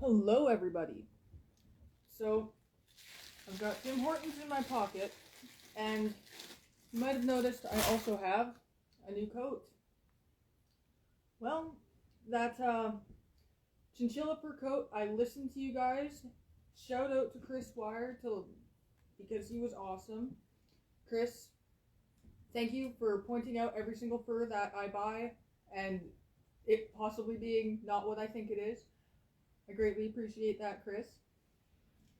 Hello everybody. So, I've got Tim Hortons in my pocket, and you might have noticed I also have a new coat. Well, that chinchilla fur coat, I listened to you guys. Shout out to Chris Wire because he was awesome. Chris, thank you for pointing out every single fur that I buy and it possibly being not what I think it is. I greatly appreciate that, Chris.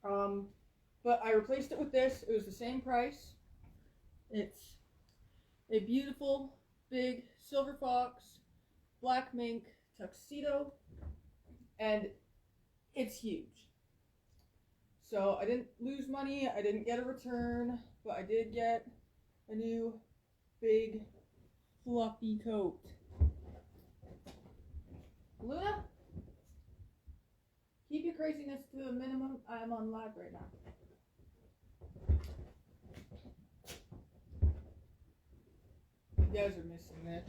But I replaced it with this. It was the same price. It's a beautiful, big silver fox, black mink tuxedo, and it's huge. So I didn't lose money, I didn't get a return, but I did get a new, big, fluffy coat. Luna? Keep your craziness to a minimum. I am on live right now. You guys are missing this.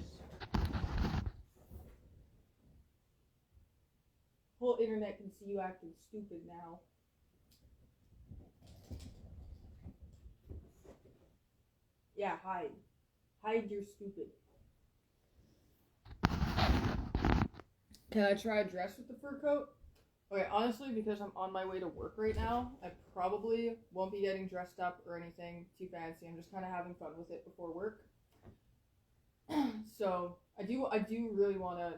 Whole internet can see you acting stupid now. Yeah, hide. Hide your stupid. Can I try a dress with the fur coat? Okay, honestly, because I'm on my way to work right now, I probably won't be getting dressed up or anything too fancy. I'm just kind of having fun with it before work. So, I do really want to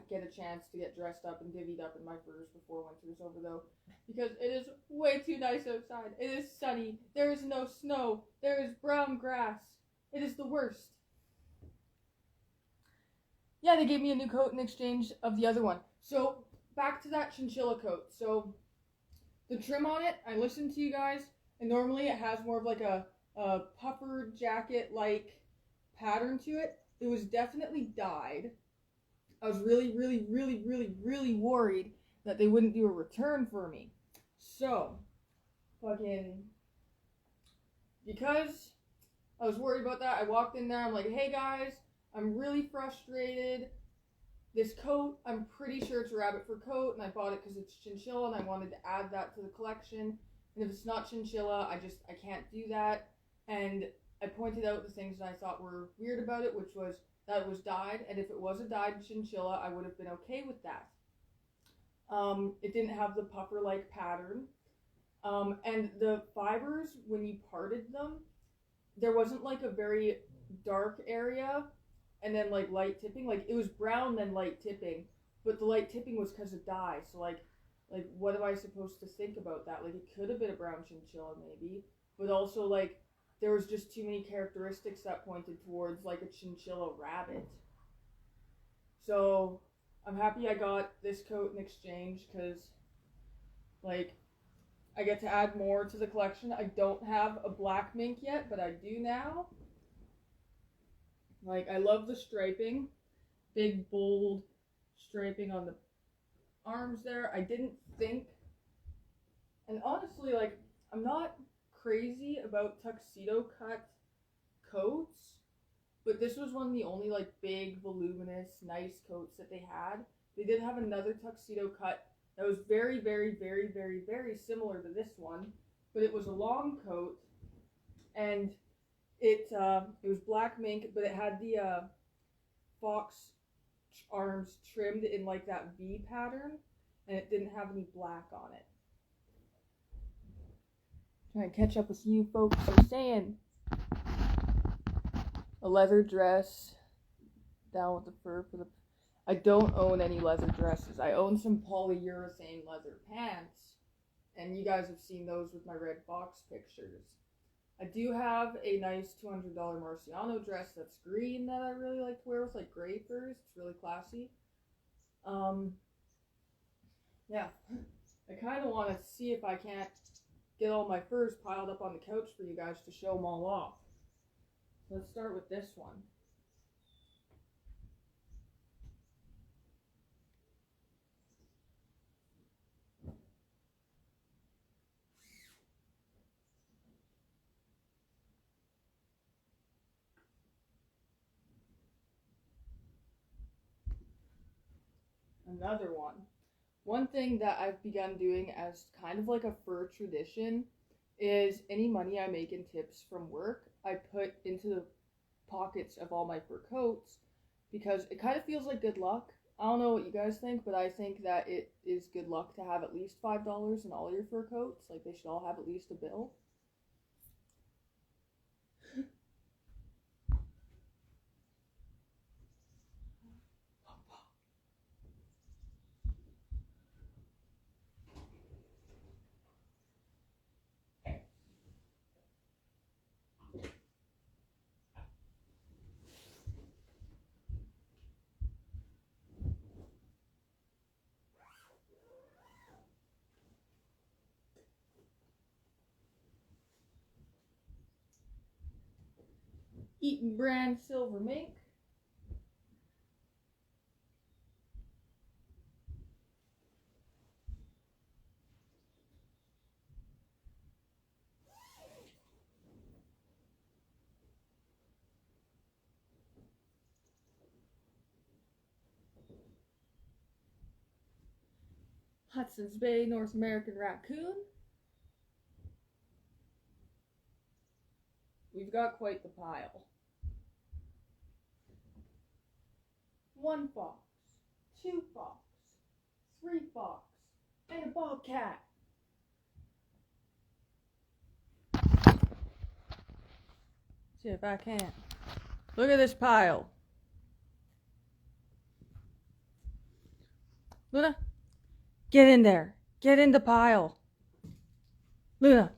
get a chance to get dressed up and divvied up in my furs before winter's over, though. Because it is way too nice outside. It is sunny. There is no snow. There is brown grass. It is the worst. Yeah, they gave me a new coat in exchange of the other one. So, back to that chinchilla coat. So, the trim on it, I listened to you guys, and normally it has more of like a puffer jacket-like pattern to it. It was definitely dyed. I was really worried that they wouldn't do a return for me. So, because I was worried about that, I walked in there, I'm like, hey guys, I'm really frustrated. This coat, I'm pretty sure it's a rabbit fur coat, and I bought it because it's chinchilla, and I wanted to add that to the collection. And if it's not chinchilla, I can't do that. And I pointed out the things that I thought were weird about it, which was that it was dyed, and if it was a dyed chinchilla, I would have been okay with that. It didn't have the puffer-like pattern. And the fibers, when you parted them, there wasn't like a very dark area and then like light tipping. Like it was brown then light tipping, but the light tipping was because of dye. So like what am I supposed to think about that? Like it could have been a brown chinchilla maybe, but also like there was just too many characteristics that pointed towards like a chinchilla rabbit. So I'm happy I got this coat in exchange because like I get to add more to the collection. I don't have a black mink yet, but I do now. Like, I love the striping. Big, bold striping on the arms there. I didn't think, and honestly, like, I'm not crazy about tuxedo cut coats, but this was one of the only, like, big, voluminous, nice coats that they had. They did have another tuxedo cut that was very similar to this one, but it was a long coat, and it was black mink, but it had the fox arms trimmed in like that V pattern, and it didn't have any black on it. Trying to catch up with you folks are saying. A leather dress, down with the fur for the... I don't own any leather dresses. I own some polyurethane leather pants, and you guys have seen those with my red fox pictures. I do have a nice $200 Marciano dress that's green that I really like to wear with like gray furs. It's really classy. Yeah, I kind of want to see if I can't get all my furs piled up on the couch for you guys to show them all off. Let's start with this one. Another one. One thing that I've begun doing as kind of like a fur tradition is any money I make in tips from work, I put into the pockets of all my fur coats because it kind of feels like good luck. I don't know what you guys think, but I think that it is good luck to have at least $5 in all your fur coats. Like, they should all have at least a bill. Eaton brand silver mink. Hudson's Bay North American raccoon. We've got quite the pile. 1 fox, 2 fox, 3 fox, and a bobcat. See if I can. Look at this pile. Luna, get in there. Get in the pile. Luna,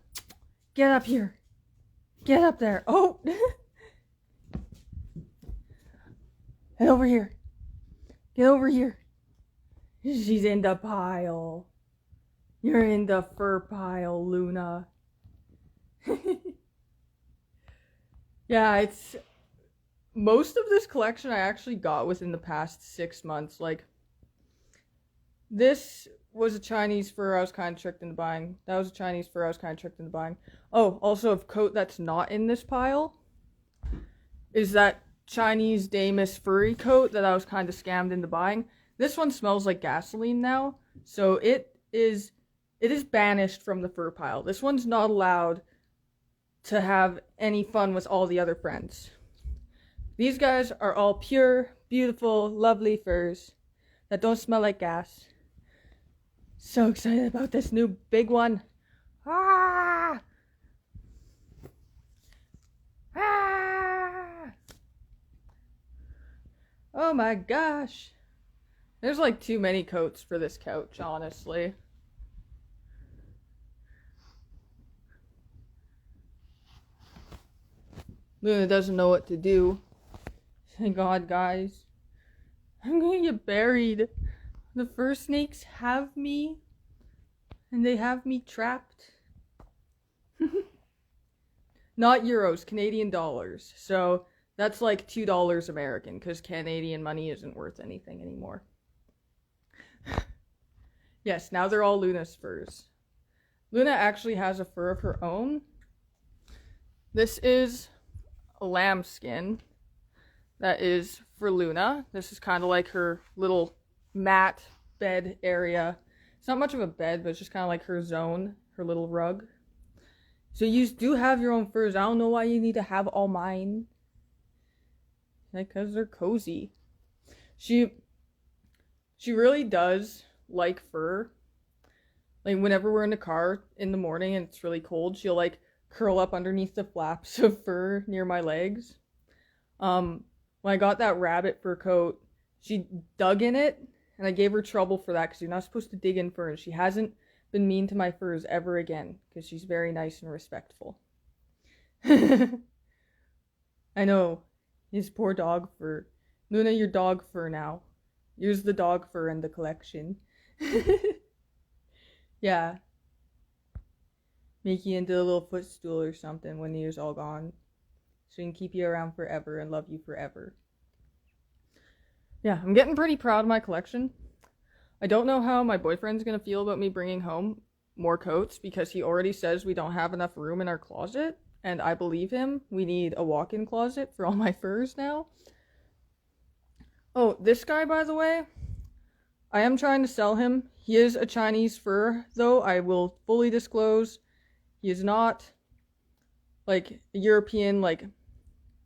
get up here. Get up there. Oh! Head over here. Get over here. She's in the pile. You're in the fur pile, Luna. Yeah, it's... Most of this collection I actually got within the past 6 months. Like, this was a Chinese fur I was kind of tricked into buying. That was a Chinese fur I was kind of tricked into buying. Oh, also a coat that's not in this pile is that Chinese Damas furry coat that I was kind of scammed into buying. This one smells like gasoline now, so it is banished from the fur pile. This one's not allowed to have any fun with all the other friends. These guys are all pure, beautiful, lovely furs that don't smell like gas. So excited about this new big one. Ah! Ah! Oh my gosh. There's like too many coats for this couch, honestly. Luna doesn't know what to do. Thank God, guys. I'm gonna get buried. The fur snakes have me. And they have me trapped. Not euros, Canadian dollars. So that's like $2 American, because Canadian money isn't worth anything anymore. Yes, now they're all Luna's furs. Luna actually has a fur of her own. This is a lamb skin that is for Luna. This is kind of like her little mat bed area. It's not much of a bed, but it's just kind of like her zone, her little rug. So you do have your own furs. I don't know why you need to have all mine. Like, because they're cozy. She really does like fur. Like, whenever we're in the car in the morning and it's really cold, she'll like curl up underneath the flaps of fur near my legs. When I got that rabbit fur coat, she dug in it, and I gave her trouble for that because you're not supposed to dig in fur, and she hasn't been mean to my furs ever again because she's very nice and respectful. I know, his poor dog fur. Luna, your dog fur now. Use the dog fur in the collection. Yeah. Make you into a little footstool or something when you're all gone. So we can keep you around forever and love you forever. Yeah, I'm getting pretty proud of my collection. I don't know how my boyfriend's gonna feel about me bringing home more coats because he already says we don't have enough room in our closet, and I believe him. We need a walk-in closet for all my furs now. Oh, this guy, by the way, I am trying to sell him. He is a Chinese fur, though. I will fully disclose. He is not, like, a European, like,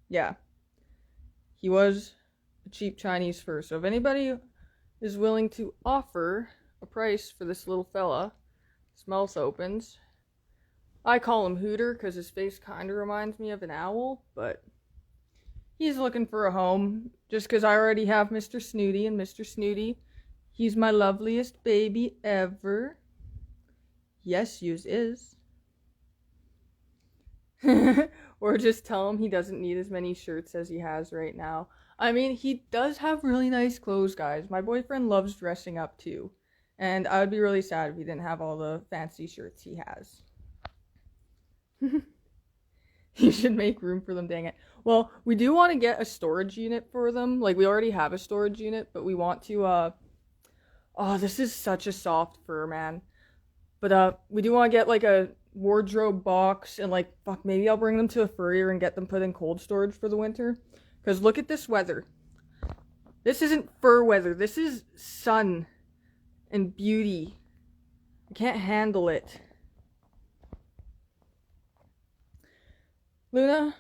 yeah. He was a cheap Chinese fur. So if anybody is willing to offer a price for this little fella, his mouth opens. I call him Hooter because his face kind of reminds me of an owl, but he's looking for a home just because I already have Mr. Snooty, and Mr. Snooty, he's my loveliest baby ever. Yes, yous is. Or just tell him he doesn't need as many shirts as he has right now. I mean, he does have really nice clothes, guys. My boyfriend loves dressing up too. And I would be really sad if he didn't have all the fancy shirts he has. You should make room for them, dang it. Well, we do want to get a storage unit for them. Like, we already have a storage unit, but we want to, oh, this is such a soft fur, man. But, we do want to get, like, a wardrobe box, and, like, fuck, maybe I'll bring them to a furrier and get them put in cold storage for the winter. Because look at this weather. This isn't fur weather. This is sun and beauty. I can't handle it. Luna,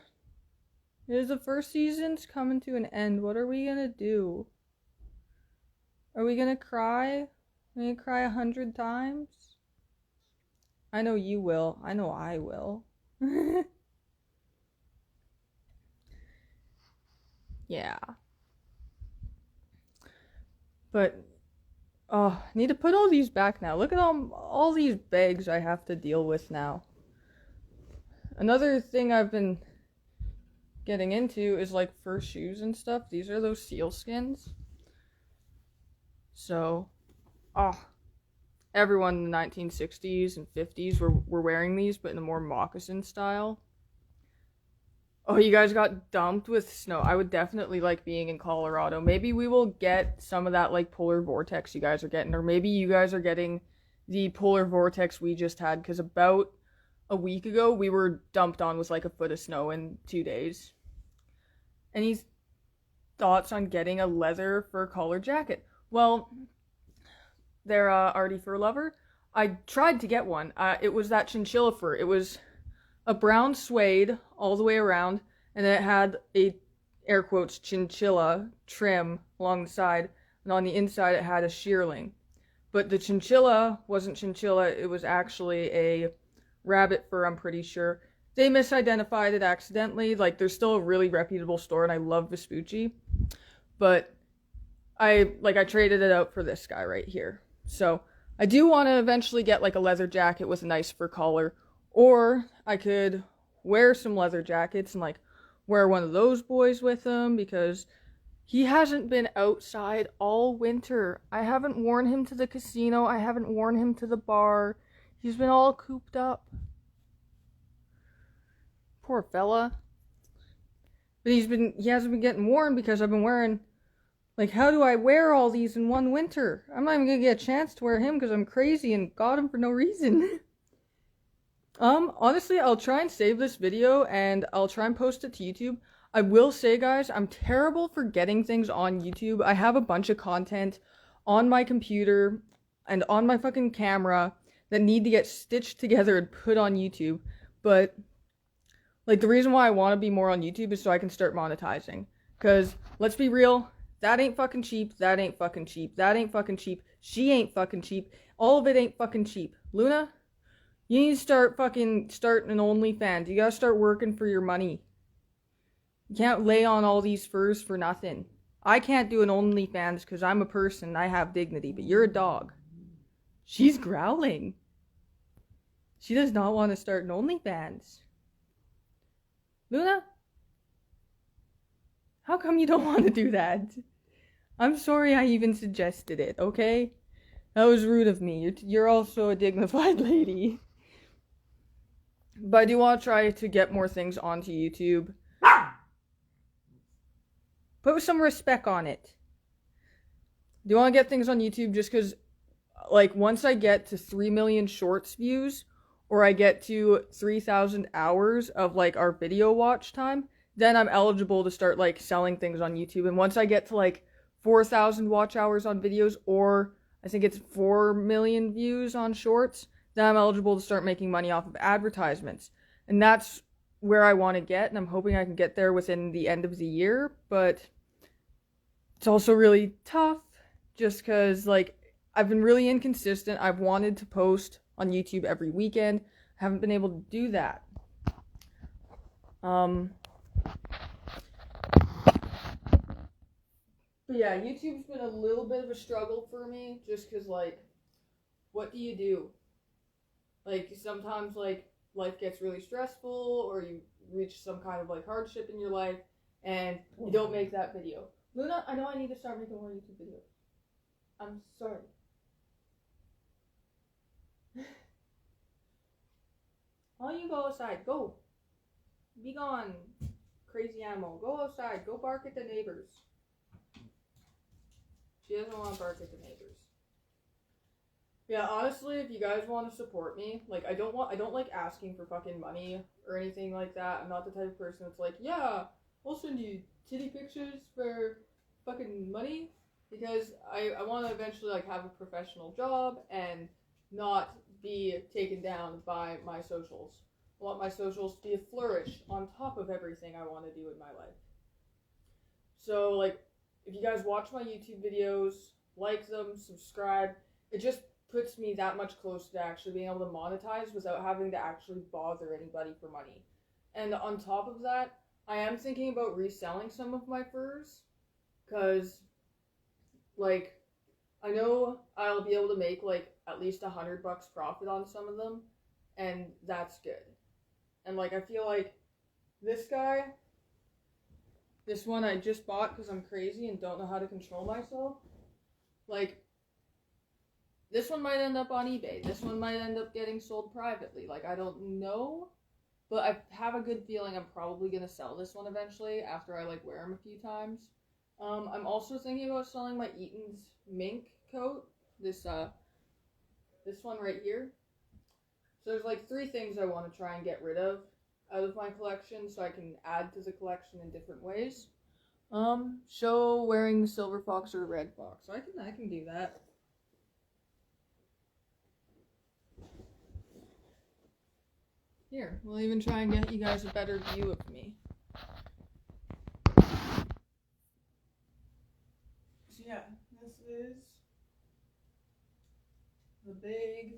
is the first season's coming to an end. What are we gonna do? Are we gonna cry? Are we gonna cry 100 times? I know you will. I know I will. Yeah. But, oh, I need to put all these back now. Look at all these bags I have to deal with now. Another thing I've been getting into is, like, fur shoes and stuff. These are those seal skins. So, everyone in the 1960s and 50s were wearing these, but in a more moccasin style. Oh, you guys got dumped with snow. I would definitely like being in Colorado. Maybe we will get some of that, like, polar vortex you guys are getting. Or maybe you guys are getting the polar vortex we just had. Because about a week ago, we were dumped on with, like, a foot of snow in 2 days. Any thoughts on getting a leather fur collar jacket? Well, they're Artie Fur Lover. I tried to get one. It was that chinchilla fur. It was a brown suede all the way around, and then it had a, air quotes, chinchilla trim along the side, and on the inside it had a shearling. But the chinchilla wasn't chinchilla, it was actually a rabbit fur, I'm pretty sure. They misidentified it accidentally. Like, there's still a really reputable store, and I love Vespucci. But I traded it out for this guy right here. So, I do want to eventually get, like, a leather jacket with a nice fur collar. Or I could wear some leather jackets and, like, wear one of those boys with him, because he hasn't been outside all winter. I haven't worn him to the casino. I haven't worn him to the bar. He's been all cooped up. Poor fella. But he hasn't been getting worn because I've been wearing, like, how do I wear all these in one winter? I'm not even gonna get a chance to wear him because I'm crazy and got him for no reason. Honestly, I'll try and save this video and I'll try and post it to YouTube. I will say, guys, I'm terrible for getting things on YouTube. I have a bunch of content on my computer and on my fucking camera that need to get stitched together and put on YouTube. But, like, the reason why I want to be more on YouTube is so I can start monetizing. Because, let's be real, that ain't fucking cheap, that ain't fucking cheap, that ain't fucking cheap, she ain't fucking cheap, all of it ain't fucking cheap. Luna? You need to start an OnlyFans. You gotta start working for your money. You can't lay on all these furs for nothing. I can't do an OnlyFans because I'm a person. I have dignity, but you're a dog. She's growling. She does not want to start an OnlyFans. Luna? How come you don't want to do that? I'm sorry I even suggested it, okay? That was rude of me. You're also a dignified lady. But I do want to try to get more things onto YouTube. Put some respect on it. Do you want to get things on YouTube just because, like, once I get to 3 million shorts views, or I get to 3,000 hours of, like, our video watch time, then I'm eligible to start, like, selling things on YouTube. And once I get to, like, 4,000 watch hours on videos, or I think it's 4 million views on shorts, then I'm eligible to start making money off of advertisements. And that's where I want to get, and I'm hoping I can get there within the end of the year, but it's also really tough just because, like, I've been really inconsistent. I've wanted to post on YouTube every weekend. I haven't been able to do that. But yeah, YouTube's been a little bit of a struggle for me just because, like, what do you do? Like, sometimes, like, life gets really stressful or you reach some kind of, like, hardship in your life and you don't make that video. Luna, I know I need to start making more YouTube videos. I'm sorry. Why don't you go outside? Go. Be gone, crazy animal. Go outside. Go bark at the neighbors. She doesn't want to bark at the neighbors. Yeah, honestly, if you guys want to support me, like, I don't like asking for fucking money or anything like that. I'm not the type of person that's like, yeah, I'll send you titty pictures for fucking money, because I want to eventually, like, have a professional job and not be taken down by my socials. I want my socials to be a flourish on top of everything I want to do in my life. So, like, if you guys watch my YouTube videos, like them, subscribe, it just puts me that much closer to actually being able to monetize without having to actually bother anybody for money. And on top of that, I am thinking about reselling some of my furs, because, like, I know I'll be able to make, like, at least $100 profit on some of them, and that's good. And, like, I feel like this guy, this one I just bought because I'm crazy and don't know how to control myself, like, this one might end up on eBay. This one might end up getting sold privately. Like, I don't know, but I have a good feeling I'm probably going to sell this one eventually after I, like, wear them a few times. I'm also thinking about selling my Eaton's mink coat. This one right here. So there's, like, 3 things I want to try and get rid of out of my collection so I can add to the collection in different ways. Show wearing the silver fox or the red fox. I can do that. Here, we'll even try and get you guys a better view of me. So yeah, this is the big,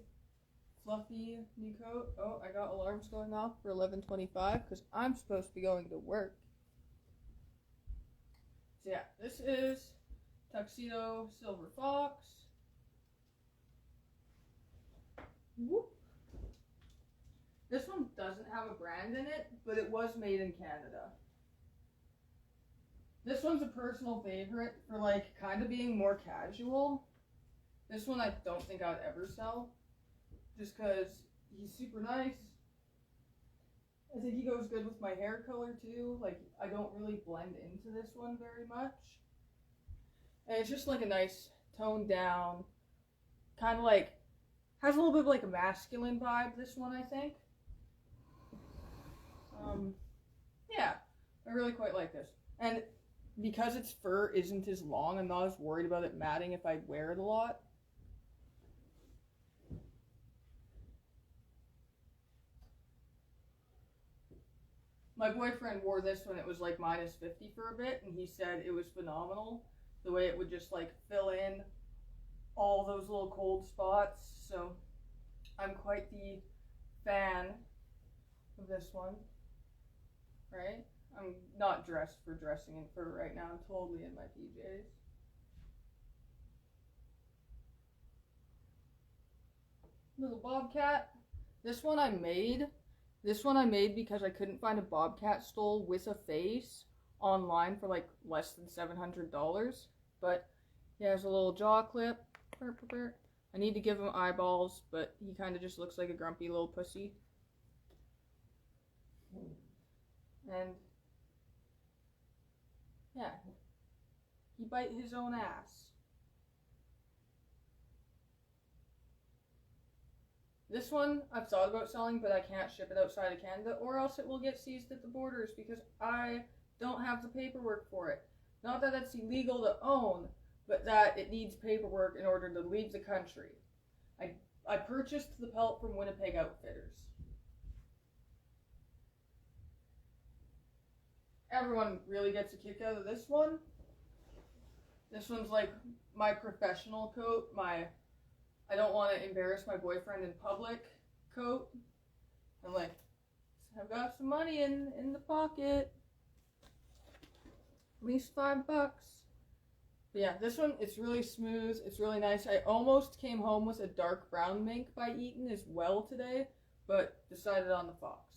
fluffy new coat. Oh, I got alarms going off for 11:25 because I'm supposed to be going to work. So yeah, this is Tuxedo Silver Fox. Whoop. This one doesn't have a brand in it, but it was made in Canada. This one's a personal favorite for, like, kind of being more casual. This one I don't think I would ever sell, just because he's super nice. I think he goes good with my hair color too. Like, I don't really blend into this one very much. And it's just like a nice toned down, kind of like, has a little bit of like a masculine vibe, this one, I think. Yeah, I really quite like this. And because its fur isn't as long, I'm not as worried about it matting if I wear it a lot. My boyfriend wore this when it was like -50 for a bit, and he said it was phenomenal. The way it would just like fill in all those little cold spots. So I'm quite the fan of this one. Right? I'm not dressed for dressing in fur right now. I'm totally in my PJs. Little bobcat. This one I made. This one I made because I couldn't find a bobcat stole with a face online for like less than $700. But he has a little jaw clip. I need to give him eyeballs, but he kind of just looks like a grumpy little pussy. And yeah, he bite his own ass. This one I've thought about selling, but I can't ship it outside of Canada, or else it will get seized at the borders because I don't have the paperwork for it. Not that it's illegal to own, but that it needs paperwork in order to leave the country. I purchased the pelt from Winnipeg Outfitters. Everyone really gets a kick out of this one. This one's like my professional coat, my I don't want to embarrass my boyfriend in public coat. I'm like, I've got some money in the pocket. At least $5. But yeah, this one, it's really smooth. It's really nice. I almost came home with a dark brown mink by Eaton as well today, but decided on the fox.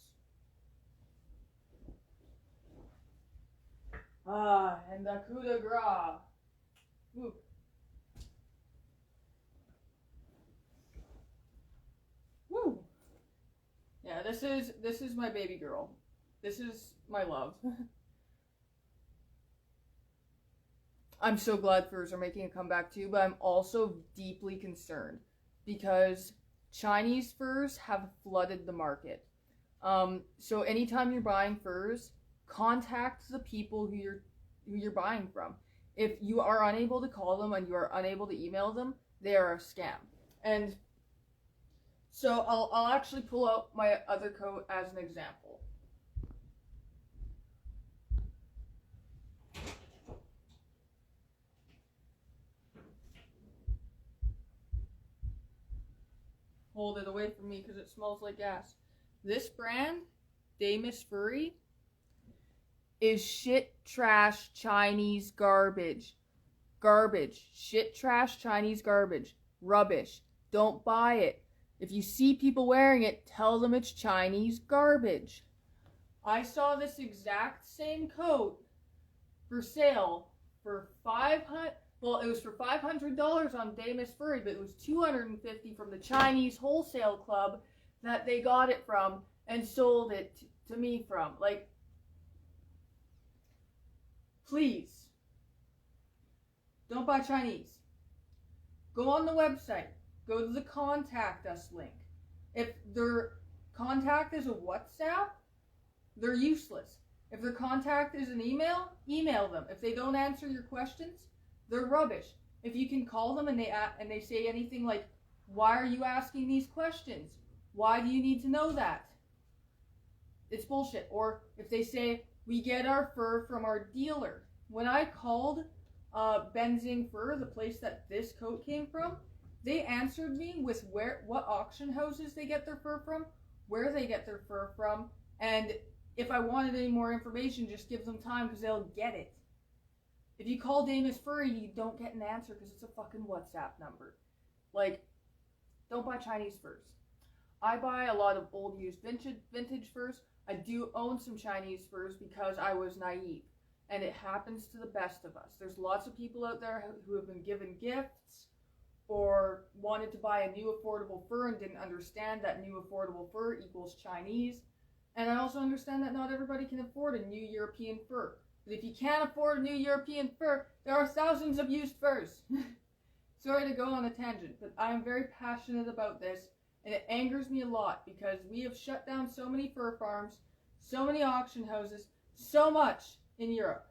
And the coup de grace. Ooh. Woo. Yeah, this is my baby girl. This is my love. I'm so glad furs are making a comeback too, but I'm also deeply concerned because Chinese furs have flooded the market. So anytime you're buying furs, contact the people who you're buying from. If you are unable to call them and you are unable to email them, they are a scam. And so I'll actually pull out my other coat as an example. Hold it away from me because it smells like gas. This brand, Damus Furry, is shit trash Chinese garbage. Garbage. Shit trash Chinese garbage. Rubbish. Don't buy it. If you see people wearing it, tell them it's Chinese garbage. I saw this exact same coat for sale for $500. Well, it was for $500 on Damus Furry, but it was $250 from the Chinese wholesale club that they got it from and sold it to me from. Like, please, don't buy Chinese. Go on the website. Go to the contact us link. If their contact is a WhatsApp, they're useless. If their contact is an email, email them. If they don't answer your questions, they're rubbish. If you can call them and they say anything like, why are you asking these questions? Why do you need to know that? It's bullshit. Or if they say, we get our fur from our dealer. When I called Benzing Fur, the place that this coat came from, they answered me with what auction houses they get their fur from, where they get their fur from, and if I wanted any more information, just give them time because they'll get it. If you call Damus Furry, you don't get an answer because it's a fucking WhatsApp number. Like, don't buy Chinese furs. I buy a lot of old used vintage furs. I do own some Chinese furs because I was naive. And it happens to the best of us. There's lots of people out there who have been given gifts or wanted to buy a new affordable fur and didn't understand that new affordable fur equals Chinese. And I also understand that not everybody can afford a new European fur. But if you can't afford a new European fur, there are thousands of used furs. Sorry to go on a tangent, but I am very passionate about this, and it angers me a lot because we have shut down so many fur farms, so many auction houses, so much in Europe.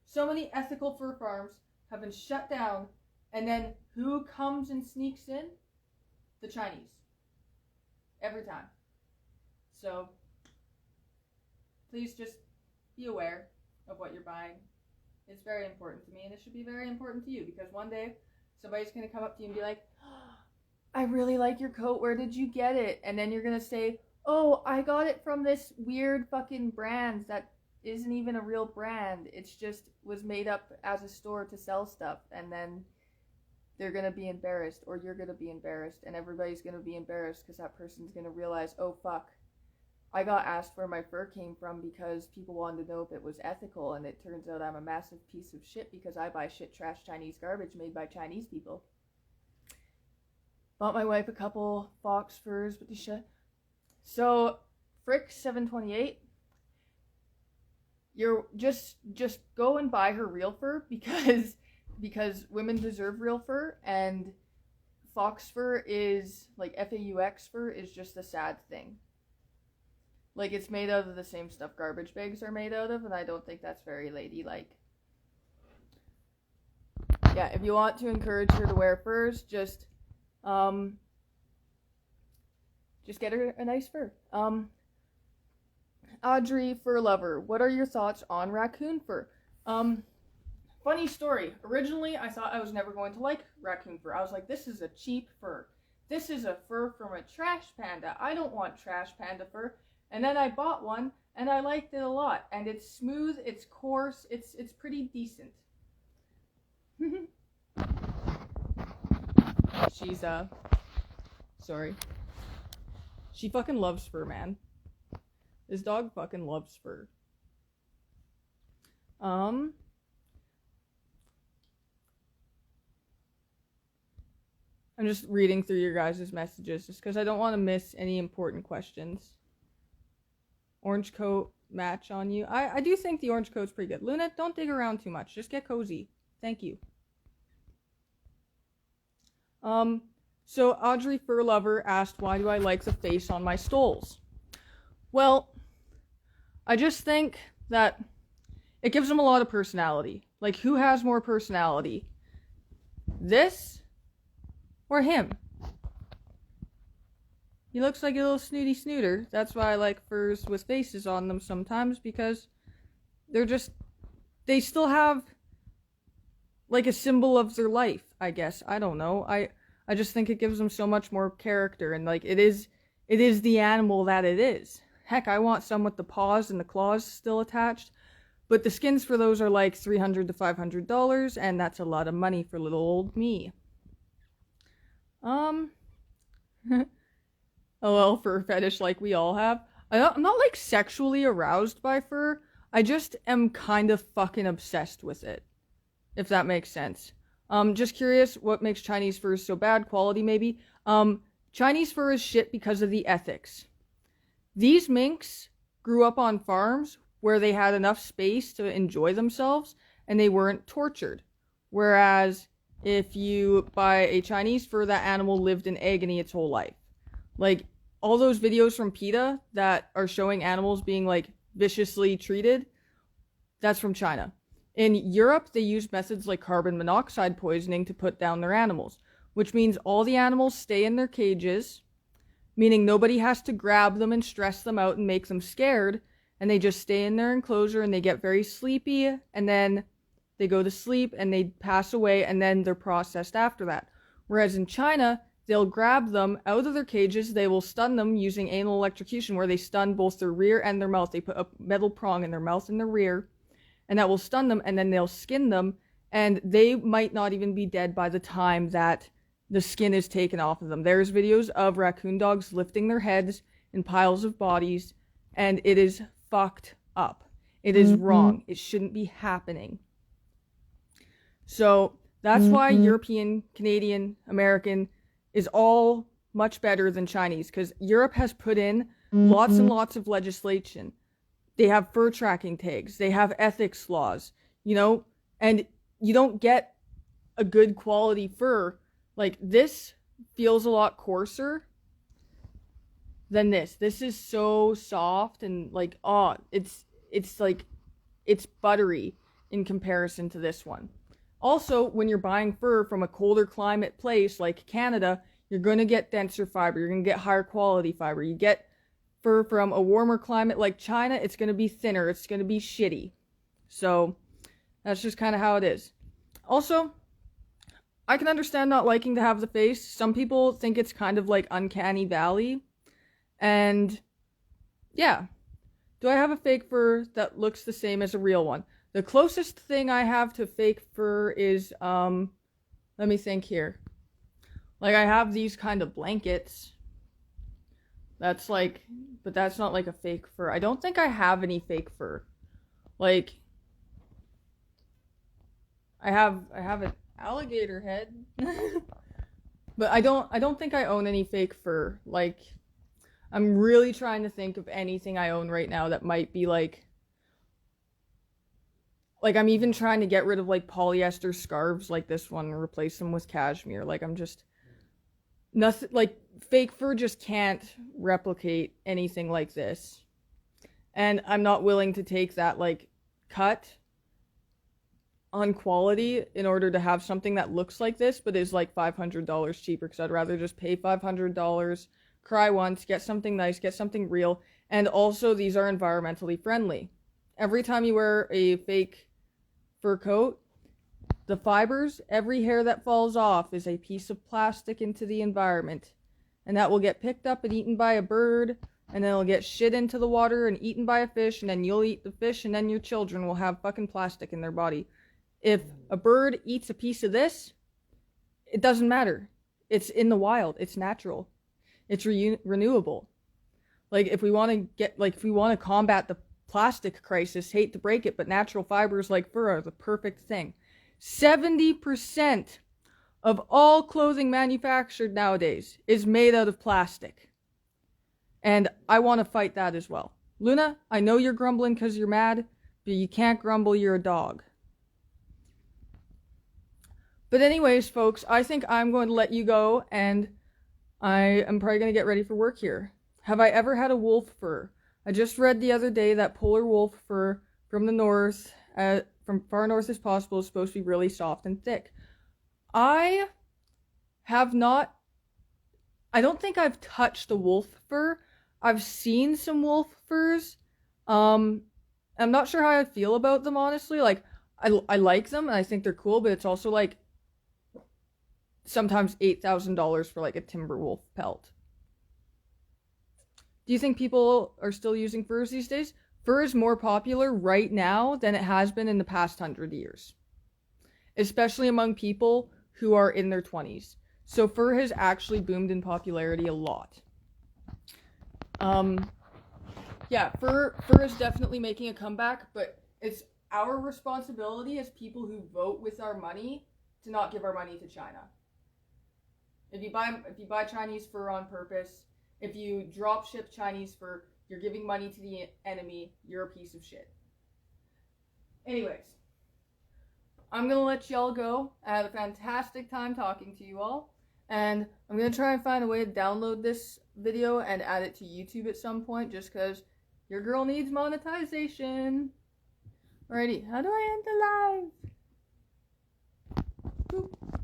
So many ethical fur farms have been shut down, and then who comes and sneaks in? The Chinese. Every time. So, please just be aware of what you're buying. It's very important to me, and it should be very important to you, because one day somebody's going to come up to you and be like, oh, I really like your coat, where did you get it? And then you're going to say, oh, I got it from this weird fucking brand that isn't even a real brand. It's just was made up as a store to sell stuff, and then they're going to be embarrassed, or you're going to be embarrassed, and everybody's going to be embarrassed because that person's going to realize, oh fuck, I got asked where my fur came from because people wanted to know if it was ethical, and it turns out I'm a massive piece of shit because I buy shit trash Chinese garbage made by Chinese people. Bought my wife a couple fox furs with the shit. So, Frick 728, you're just go and buy her real fur because women deserve real fur, and fox fur is, like, FAUX fur is just a sad thing. Like, it's made out of the same stuff garbage bags are made out of, and I don't think that's very ladylike. yeah, if you want to encourage her to wear furs, just get her a nice fur. Audrey Fur Lover, what are your thoughts on raccoon fur? Funny story. Originally, I thought I was never going to like raccoon fur. I was like, this is a cheap fur. This is a fur from a trash panda. I don't want trash panda fur. And then I bought one, and I liked it a lot. And it's smooth, it's coarse, it's pretty decent. She's, sorry. She fucking loves fur, man. This dog fucking loves fur. I'm just reading through your guys' messages just because I don't want to miss any important questions. Orange coat match on you. I do think the orange coat's pretty good. Luna, don't dig around too much. Just get cozy. Thank you. So Audrey Fur Lover asked, why do I like the face on my stoles? Well, I just think that it gives them a lot of personality. Like, who has more personality? This or him? He looks like a little snooty snooter. That's why I like furs with faces on them sometimes, because they still have like a symbol of their life, I guess. I don't know. I just think it gives them so much more character, and like it is the animal that it is. Heck, I want some with the paws and the claws still attached, but the skins for those are like $300 to $500, and that's a lot of money for little old me. LL fur fetish like we all have. I'm not like sexually aroused by fur. I just am kind of fucking obsessed with it, if that makes sense. Just curious, what makes Chinese furs so bad? Quality, maybe? Chinese fur is shit because of the ethics. These minks grew up on farms where they had enough space to enjoy themselves and they weren't tortured. Whereas if you buy a Chinese fur, that animal lived in agony its whole life. Like, all those videos from PETA that are showing animals being, like, viciously treated, that's from China. In Europe, they use methods like carbon monoxide poisoning to put down their animals, which means all the animals stay in their cages, meaning nobody has to grab them and stress them out and make them scared, and they just stay in their enclosure and they get very sleepy, and then they go to sleep and they pass away, and then they're processed after that. Whereas in China, they'll grab them out of their cages, they will stun them using anal electrocution, where they stun both their rear and their mouth. They put a metal prong in their mouth and their rear, and that will stun them, and then they'll skin them, and they might not even be dead by the time that the skin is taken off of them. There's videos of raccoon dogs lifting their heads in piles of bodies, and it is fucked up. It is wrong. It shouldn't be happening. So that's why European, Canadian, American is all much better than Chinese, because Europe has put in lots and lots of legislation. They have fur tracking tags. They have ethics laws, you know, and you don't get a good quality fur. Like, this feels a lot coarser than this. This is so soft and like, it's like, it's buttery in comparison to this one. Also, when you're buying fur from a colder climate place like Canada, you're going to get denser fiber. You're going to get higher quality fiber. You get fur from a warmer climate like China, it's going to be thinner. It's going to be shitty. So that's just kind of how it is. Also, I can understand not liking to have the face. Some people think it's kind of like uncanny valley. And yeah. Do I have a fake fur that looks the same as a real one? The closest thing I have to fake fur is, let me think here. Like, I have these kind of blankets. That's like, but that's not like a fake fur. I don't think I have any fake fur. Like, I have an alligator head. But I don't think I own any fake fur. Like, I'm really trying to think of anything I own right now that might be like I'm even trying to get rid of like polyester scarves like this one and replace them with cashmere. Like, I'm just nothing, like, fake fur just can't replicate anything like this. And I'm not willing to take that like cut on quality in order to have something that looks like this, but is like $500 cheaper, because I'd rather just pay $500, cry once, get something nice, get something real, and also these are environmentally friendly. Every time you wear a fake fur coat, the fibers, every hair that falls off is a piece of plastic into the environment, and that will get picked up and eaten by a bird, and then it'll get shit into the water and eaten by a fish, and then you'll eat the fish, and then your children will have fucking plastic in their body. If a bird eats a piece of this, it doesn't matter. It's in the wild. It's natural. It's renewable. Like, if we want to combat the plastic crisis, hate to break it, but natural fibers like fur are the perfect thing. 70% of all clothing manufactured nowadays is made out of plastic. And I want to fight that as well. Luna, I know you're grumbling because you're mad, but you can't grumble, you're a dog. But anyways, folks, I think I'm going to let you go, and I am probably going to get ready for work here. Have I ever had a wolf fur? I just read the other day that polar wolf fur from the north, from far north as possible, is supposed to be really soft and thick. I don't think I've touched a wolf fur. I've seen some wolf furs. I'm not sure how I feel about them, honestly. Like, I like them, and I think they're cool, but it's also like sometimes $8,000 for like a timber wolf pelt. Do you think people are still using furs these days? Fur is more popular right now than it has been in the past 100 years. Especially among people who are in their 20s. So fur has actually boomed in popularity a lot. Yeah, fur is definitely making a comeback, but it's our responsibility as people who vote with our money to not give our money to China. If you buy Chinese fur on purpose, if you drop ship Chinese fur, you're giving money to the enemy, you're a piece of shit. Anyways, I'm gonna let y'all go. I had a fantastic time talking to you all, and I'm gonna try and find a way to download this video and add it to YouTube at some point, just because your girl needs monetization. Alrighty, how do I end the live? Boop.